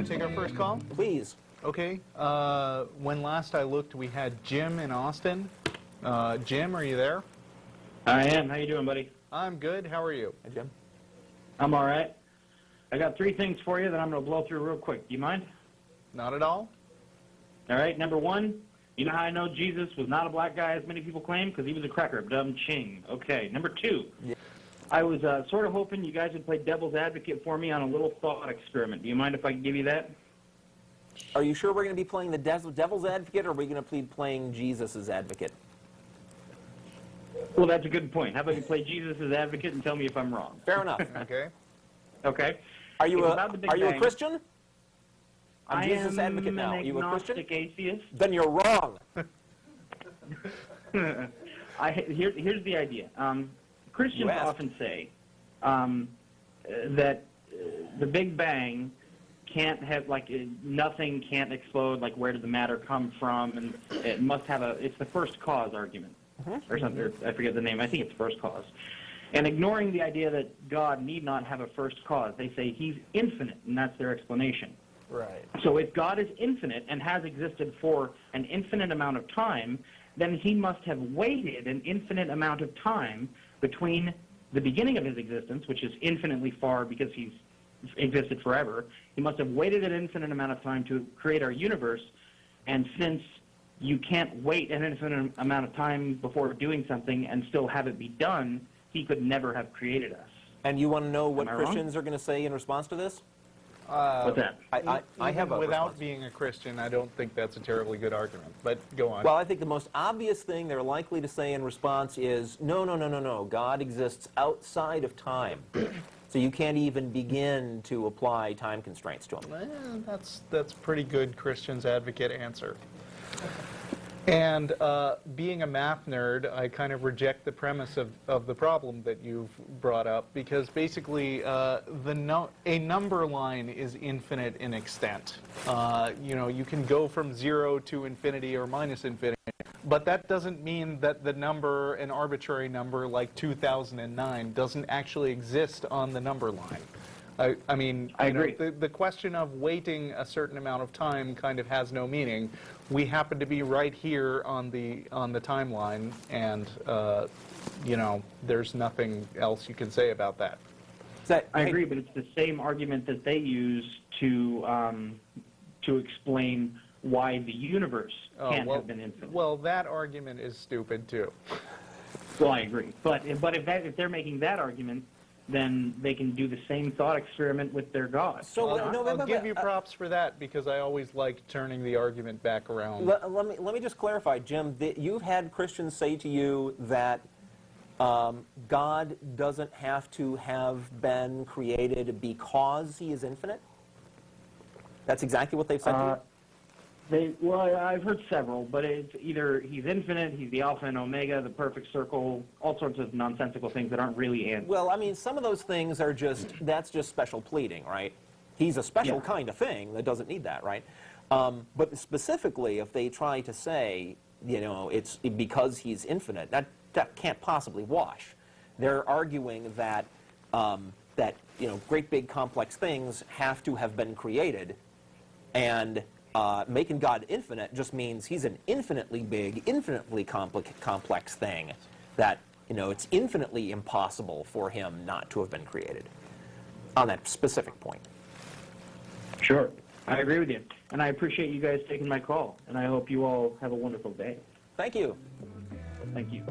Take our first call? Please. Okay. When last I looked, we had Jim in Austin. Jim, are you there? I am. How you doing, buddy? I'm good. How are you? Hey, Jim. I'm all right. I got 3 things for you that I'm going to blow through real quick. Do you mind? Not at all. All right. Number 1, you know how I know Jesus was not a black guy, as many people claim? Because he was a cracker, dumb ching. Okay. Number 2, yeah. I was sort of hoping you guys would play devil's advocate for me on a little thought experiment. Do you mind if I give you that? Are you sure we're going to be playing the devil's advocate, or are we going to be playing Jesus' advocate? Well, that's a good point. How about you play Jesus' advocate and tell me if I'm wrong? Fair enough. Okay. Okay. Are you a Christian? I Jesus am advocate now. an Are you a Christian? agnostic atheist. Then you're wrong. Here's the idea. Christians often say that the Big Bang can't have, like, nothing can't explode, like, where did the matter come from, and it must have it's the first cause argument, or something, or I forget the name, I think it's first cause. And ignoring the idea that God need not have a first cause, they say he's infinite, and that's their explanation. Right. So if God is infinite and has existed for an infinite amount of time, then he must have waited an infinite amount of time between the beginning of his existence, which is infinitely far because he's existed forever. He must have waited an infinite amount of time to create our universe, and since you can't wait an infinite amount of time before doing something and still have it be done, he could never have created us. And you want to know what Christians are going to say in response to this? What's that? I have a without response. being a Christian, I don't think that's a terribly good argument, but go on. Well, I think the most obvious thing they're likely to say in response is, no, God exists outside of time. So you can't even begin to apply time constraints to him. That's pretty good Christian's advocate answer. And being a math nerd, I kind of reject the premise of the problem that you've brought up, because basically a number line is infinite in extent. You know, you can go from 0 to infinity or minus infinity, but that doesn't mean that the number, an arbitrary number like 2009, doesn't actually exist on the number line. I mean, I agree. The question of waiting a certain amount of time kind of has no meaning. We happen to be right here on the timeline, and you know, there's nothing else you can say about that. I agree, but it's the same argument that they use to explain why the universe can't have been infinite. Well, that argument is stupid too. Well, I agree, but if they're making that argument, then they can do the same thought experiment with their God. So I'll give you props for that, because I always like turning the argument back around. Let me just clarify, Jim. You've had Christians say to you that God doesn't have to have been created because he is infinite? That's exactly what they've said to you? Well, I've heard several, but it's either he's infinite, he's the alpha and omega, the perfect circle, all sorts of nonsensical things that aren't really answers. Well, I mean, some of those things are that's just special pleading, right? He's a special kind of thing that doesn't need that, right? But specifically, if they try to say, you know, it's because he's infinite, that can't possibly wash. They're arguing that, that, you know, great big complex things have to have been created, and making God infinite just means he's an infinitely big, infinitely complex thing that, you know, it's infinitely impossible for him not to have been created on that specific point. Sure. I agree with you. And I appreciate you guys taking my call. And I hope you all have a wonderful day. Thank you. Thank you.